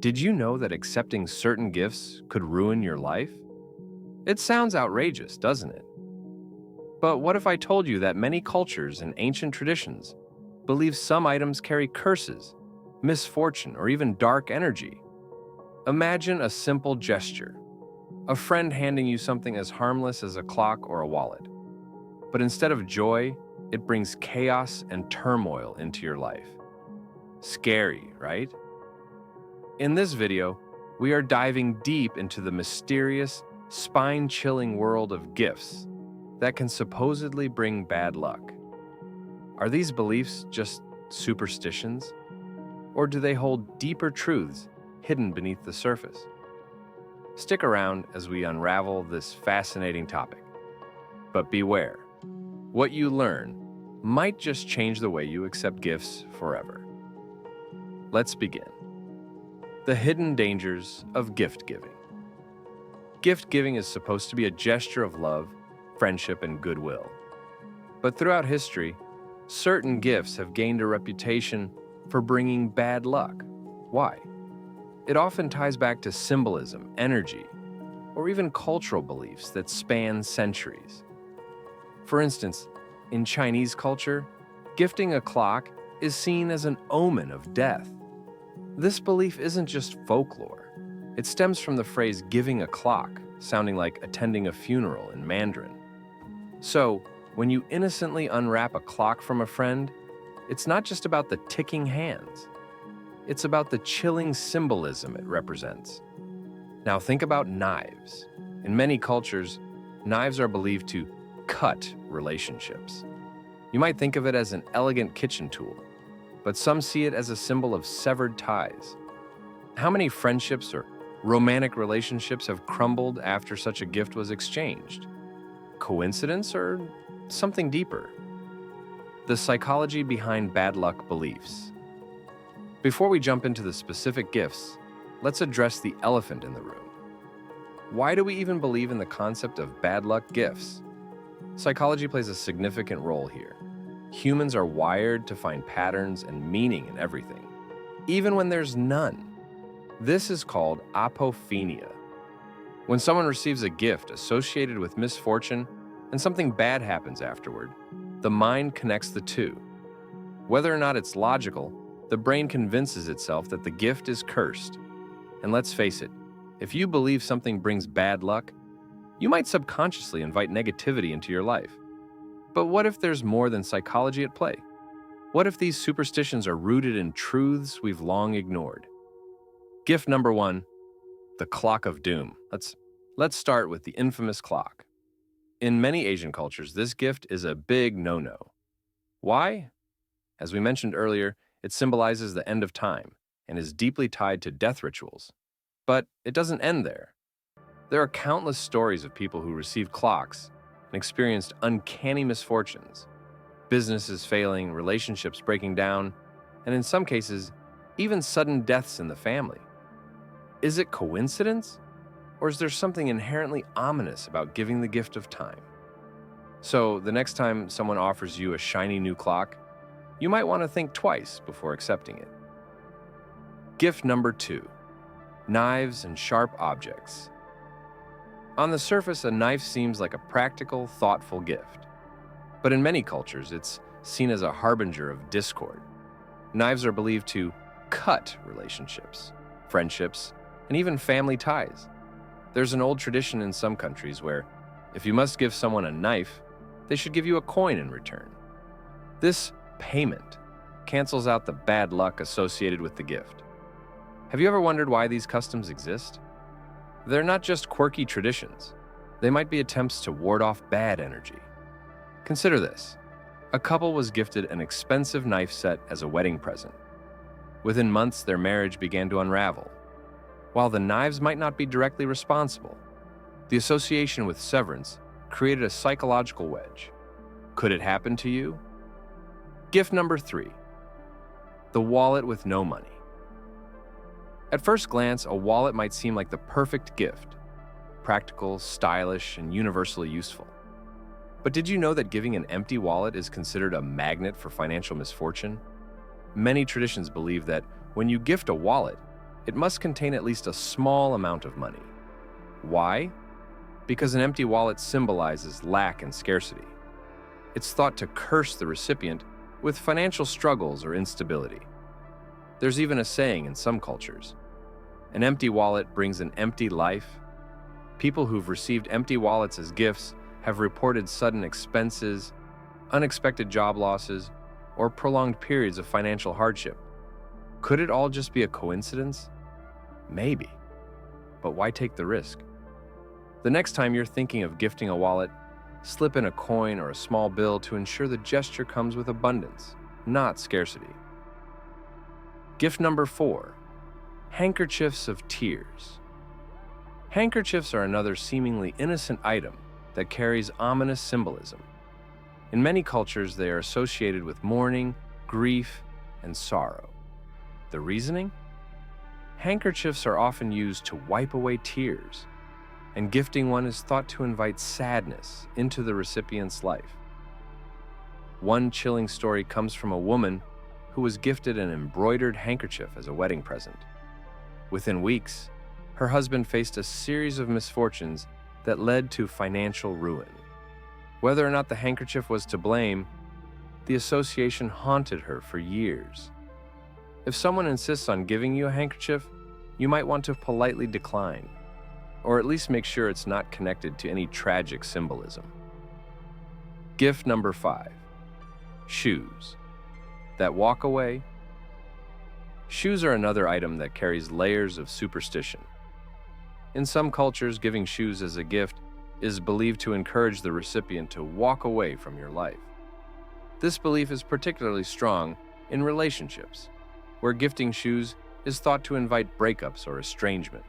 Did you know that accepting certain gifts could ruin your life? It sounds outrageous, doesn't it? But what if I told you that many cultures and ancient traditions believe some items carry curses, misfortune, or even dark energy? Imagine a simple gesture, a friend handing you something as harmless as a clock or a wallet. But instead of joy, it brings chaos and turmoil into your life. Scary, right? In this video, we are diving deep into the mysterious, spine-chilling world of gifts that can supposedly bring bad luck. Are these beliefs just superstitions? Or do they hold deeper truths hidden beneath the surface? Stick around as we unravel this fascinating topic. But beware, what you learn might just change the way you accept gifts forever. Let's begin. The hidden dangers of gift giving. Gift giving is supposed to be a gesture of love, friendship, and goodwill. But throughout history, certain gifts have gained a reputation for bringing bad luck. Why? It often ties back to symbolism, energy, or even cultural beliefs that span centuries. For instance, in Chinese culture, gifting a clock is seen as an omen of death. This belief isn't just folklore. It stems from the phrase giving a clock, sounding like attending a funeral in Mandarin. So, when you innocently unwrap a clock from a friend, it's not just about the ticking hands. It's about the chilling symbolism it represents. Now think about knives. In many cultures, knives are believed to cut relationships. You might think of it as an elegant kitchen tool, but some see it as a symbol of severed ties. How many friendships or romantic relationships have crumbled after such a gift was exchanged? Coincidence or something deeper? The psychology behind bad luck beliefs. Before we jump into the specific gifts, let's address the elephant in the room. Why do we even believe in the concept of bad luck gifts? Psychology plays a significant role here. Humans are wired to find patterns and meaning in everything, even when there's none. This is called apophenia. When someone receives a gift associated with misfortune and something bad happens afterward, the mind connects the two. Whether or not it's logical, the brain convinces itself that the gift is cursed. And let's face it, if you believe something brings bad luck, you might subconsciously invite negativity into your life. But what if there's more than psychology at play? What if these superstitions are rooted in truths we've long ignored? Gift number 1, the clock of doom. Let's start with the infamous clock. In many Asian cultures, this gift is a big no-no. Why? As we mentioned earlier, it symbolizes the end of time and is deeply tied to death rituals. But it doesn't end there. There are countless stories of people who received clocks and experienced uncanny misfortunes, businesses failing, relationships breaking down, and in some cases, even sudden deaths in the family. Is it coincidence? Or is there something inherently ominous about giving the gift of time? So, the next time someone offers you a shiny new clock, you might want to think twice before accepting it. Gift number 2, knives and sharp objects. On the surface, a knife seems like a practical, thoughtful gift. But in many cultures, it's seen as a harbinger of discord. Knives are believed to cut relationships, friendships, and even family ties. There's an old tradition in some countries where, if you must give someone a knife, they should give you a coin in return. This payment cancels out the bad luck associated with the gift. Have you ever wondered why these customs exist? They're not just quirky traditions. They might be attempts to ward off bad energy. Consider this. A couple was gifted an expensive knife set as a wedding present. Within months, their marriage began to unravel. While the knives might not be directly responsible, the association with severance created a psychological wedge. Could it happen to you? Gift number 3, the wallet with no money. At first glance, a wallet might seem like the perfect gift, practical, stylish, and universally useful. But did you know that giving an empty wallet is considered a magnet for financial misfortune? Many traditions believe that when you gift a wallet, it must contain at least a small amount of money. Why? Because an empty wallet symbolizes lack and scarcity. It's thought to curse the recipient with financial struggles or instability. There's even a saying in some cultures: an empty wallet brings an empty life. People who've received empty wallets as gifts have reported sudden expenses, unexpected job losses, or prolonged periods of financial hardship. Could it all just be a coincidence? Maybe. But why take the risk? The next time you're thinking of gifting a wallet, slip in a coin or a small bill to ensure the gesture comes with abundance, not scarcity. Gift number 4, handkerchiefs of tears. Handkerchiefs are another seemingly innocent item that carries ominous symbolism. In many cultures, they are associated with mourning, grief, and sorrow. The reasoning? Handkerchiefs are often used to wipe away tears, and gifting one is thought to invite sadness into the recipient's life. One chilling story comes from a woman who was gifted an embroidered handkerchief as a wedding present. Within weeks, her husband faced a series of misfortunes that led to financial ruin. Whether or not the handkerchief was to blame, the association haunted her for years. If someone insists on giving you a handkerchief, you might want to politely decline, or at least make sure it's not connected to any tragic symbolism. Gift number 5, shoes that walk away. Shoes are another item that carries layers of superstition. In some cultures, giving shoes as a gift is believed to encourage the recipient to walk away from your life. This belief is particularly strong in relationships, where gifting shoes is thought to invite breakups or estrangement.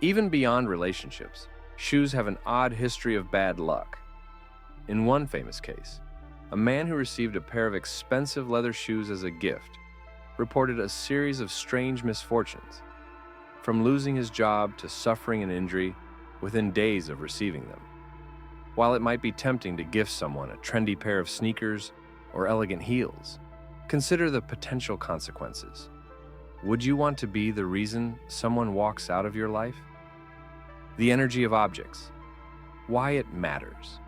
Even beyond relationships, shoes have an odd history of bad luck. In one famous case, a man who received a pair of expensive leather shoes as a gift reported a series of strange misfortunes, from losing his job to suffering an injury within days of receiving them. While it might be tempting to gift someone a trendy pair of sneakers or elegant heels, consider the potential consequences. Would you want to be the reason someone walks out of your life? The energy of objects. Why it matters.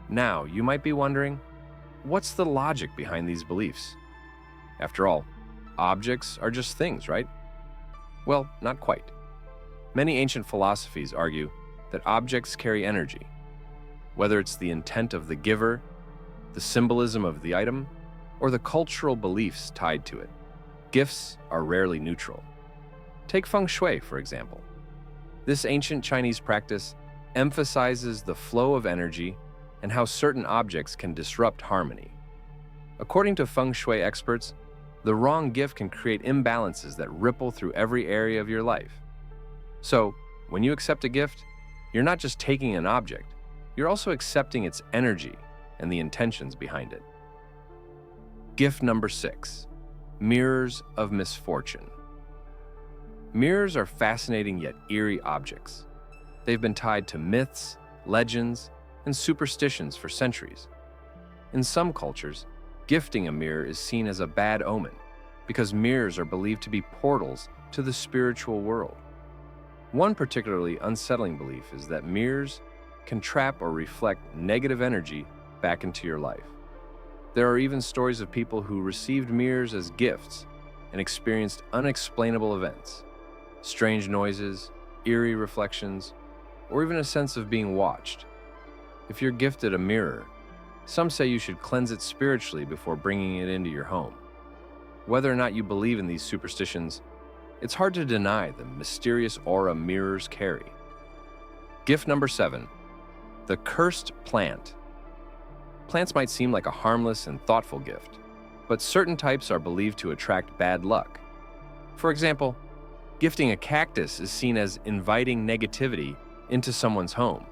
Now, you might be wondering, what's the logic behind these beliefs? After all, objects are just things, right? Well, not quite. Many ancient philosophies argue that objects carry energy, whether it's the intent of the giver, the symbolism of the item, or the cultural beliefs tied to it. Gifts are rarely neutral. Take feng shui, for example. This ancient Chinese practice emphasizes the flow of energy and how certain objects can disrupt harmony. According to feng shui experts, the wrong gift can create imbalances that ripple through every area of your life. So, when you accept a gift, you're not just taking an object, you're also accepting its energy and the intentions behind it. Gift number 6, mirrors of misfortune. Mirrors are fascinating yet eerie objects. They've been tied to myths, legends, and superstitions for centuries. In some cultures, gifting a mirror is seen as a bad omen because mirrors are believed to be portals to the spiritual world. One particularly unsettling belief is that mirrors can trap or reflect negative energy back into your life. There are even stories of people who received mirrors as gifts and experienced unexplainable events, strange noises, eerie reflections, or even a sense of being watched. If you're gifted a mirror, some say you should cleanse it spiritually before bringing it into your home. Whether or not you believe in these superstitions, it's hard to deny the mysterious aura mirrors carry. Gift number 7, the cursed plant. Plants might seem like a harmless and thoughtful gift, but certain types are believed to attract bad luck. For example, gifting a cactus is seen as inviting negativity into someone's home.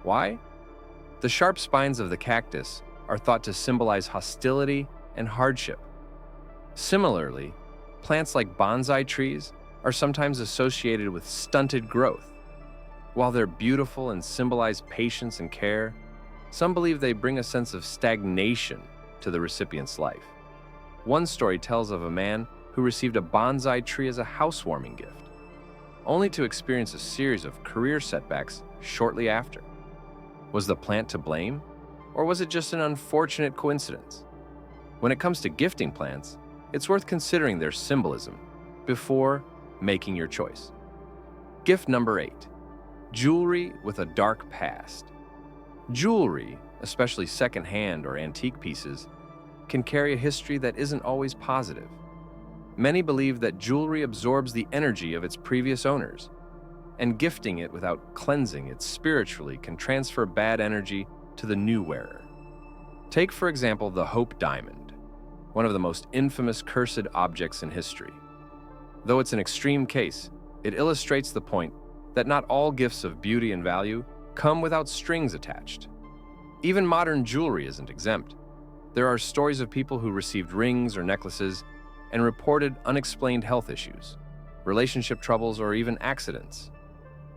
Why? The sharp spines of the cactus are thought to symbolize hostility and hardship. Similarly, plants like bonsai trees are sometimes associated with stunted growth. While they're beautiful and symbolize patience and care, some believe they bring a sense of stagnation to the recipient's life. One story tells of a man who received a bonsai tree as a housewarming gift, only to experience a series of career setbacks shortly after. Was the plant to blame, or was it just an unfortunate coincidence? When it comes to gifting plants, it's worth considering their symbolism before making your choice. Gift number 8. Jewelry with a dark past. Jewelry, especially second-hand or antique pieces, can carry a history that isn't always positive. Many believe that jewelry absorbs the energy of its previous owners, and gifting it without cleansing it spiritually can transfer bad energy to the new wearer. Take, for example, the Hope Diamond, one of the most infamous cursed objects in history. Though it's an extreme case, it illustrates the point that not all gifts of beauty and value come without strings attached. Even modern jewelry isn't exempt. There are stories of people who received rings or necklaces and reported unexplained health issues, relationship troubles, or even accidents.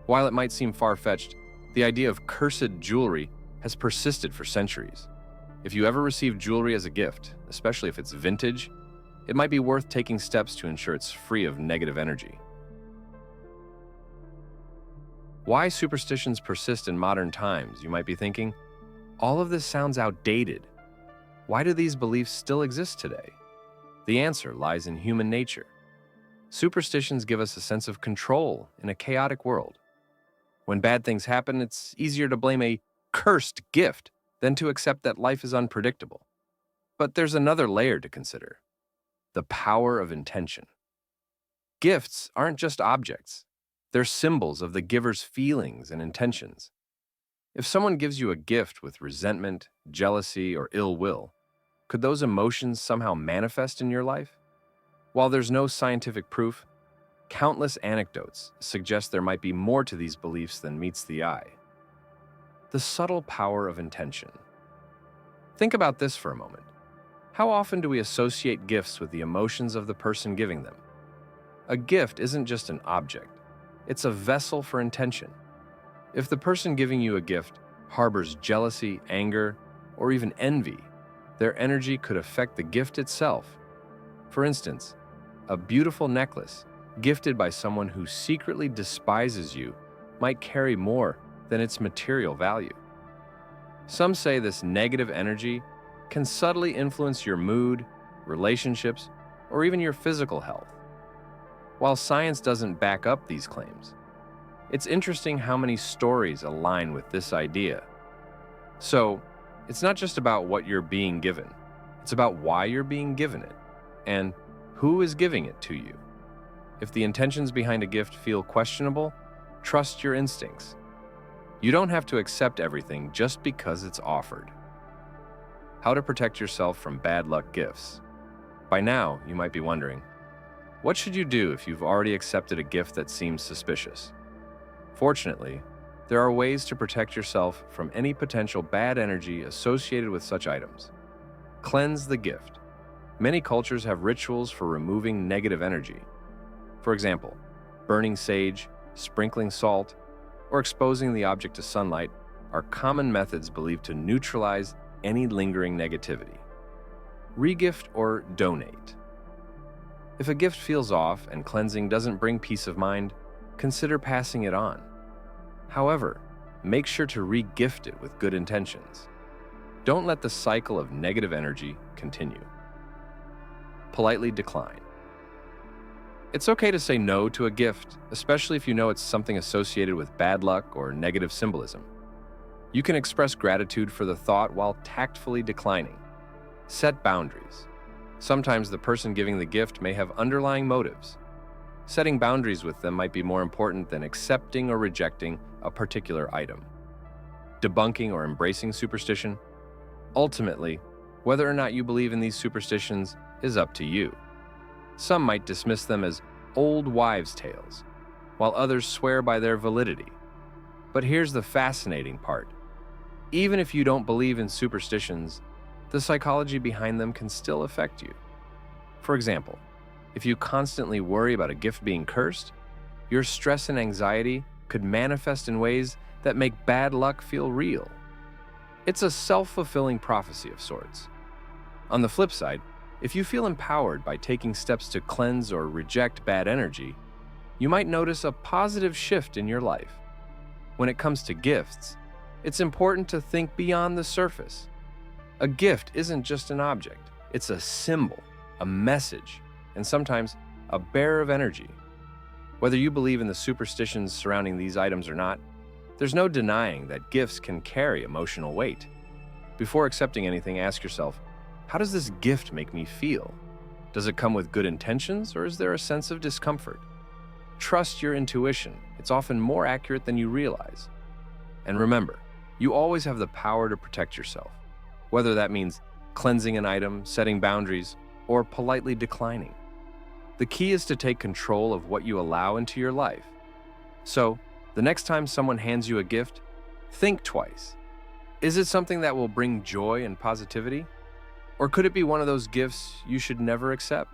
While it might seem far-fetched, the idea of cursed jewelry has persisted for centuries. If you ever receive jewelry as a gift, especially if it's vintage, it might be worth taking steps to ensure it's free of negative energy. Why superstitions persist in modern times, you might be thinking? All of this sounds outdated. Why do these beliefs still exist today? The answer lies in human nature. Superstitions give us a sense of control in a chaotic world. When bad things happen, it's easier to blame a cursed gift than to accept that life is unpredictable. But there's another layer to consider: the power of intention. Gifts aren't just objects. They're symbols of the giver's feelings and intentions. If someone gives you a gift with resentment, jealousy, or ill will, could those emotions somehow manifest in your life? While there's no scientific proof, countless anecdotes suggest there might be more to these beliefs than meets the eye. The subtle power of intention. Think about this for a moment. How often do we associate gifts with the emotions of the person giving them? A gift isn't just an object. It's a vessel for intention. If the person giving you a gift harbors jealousy, anger, or even envy, their energy could affect the gift itself. For instance, a beautiful necklace gifted by someone who secretly despises you might carry more than its material value. Some say this negative energy can subtly influence your mood, relationships, or even your physical health. While science doesn't back up these claims, it's interesting how many stories align with this idea. So, it's not just about what you're being given, it's about why you're being given it, and who is giving it to you. If the intentions behind a gift feel questionable, trust your instincts. You don't have to accept everything just because it's offered. How to protect yourself from bad luck gifts. By now, you might be wondering, what should you do if you've already accepted a gift that seems suspicious? Fortunately, there are ways to protect yourself from any potential bad energy associated with such items. Cleanse the gift. Many cultures have rituals for removing negative energy. For example, burning sage, sprinkling salt, or exposing the object to sunlight are common methods believed to neutralize any lingering negativity. Regift or donate. If a gift feels off and cleansing doesn't bring peace of mind, consider passing it on. However, make sure to re-gift it with good intentions. Don't let the cycle of negative energy continue. Politely decline. It's okay to say no to a gift, especially if you know it's something associated with bad luck or negative symbolism. You can express gratitude for the thought while tactfully declining. Set boundaries. Sometimes the person giving the gift may have underlying motives. Setting boundaries with them might be more important than accepting or rejecting a particular item. Debunking or embracing superstition. Ultimately, whether or not you believe in these superstitions is up to you. Some might dismiss them as old wives' tales, while others swear by their validity. But here's the fascinating part. Even if you don't believe in superstitions, the psychology behind them can still affect you. For example, if you constantly worry about a gift being cursed, your stress and anxiety could manifest in ways that make bad luck feel real. It's a self-fulfilling prophecy of sorts. On the flip side, If you feel empowered by taking steps to cleanse or reject bad energy, you might notice a positive shift in your life. When it comes to gifts, it's important to think beyond the surface. A gift isn't just an object, it's a symbol, a message, and sometimes a bearer of energy. Whether you believe in the superstitions surrounding these items or not, there's no denying that gifts can carry emotional weight. Before accepting anything, ask yourself, how does this gift make me feel? Does it come with good intentions, or is there a sense of discomfort? Trust your intuition. It's often more accurate than you realize. And remember, you always have the power to protect yourself, whether that means cleansing an item, setting boundaries, or politely declining. The key is to take control of what you allow into your life. So, the next time someone hands you a gift, think twice. Is it something that will bring joy and positivity? Or could it be one of those gifts you should never accept?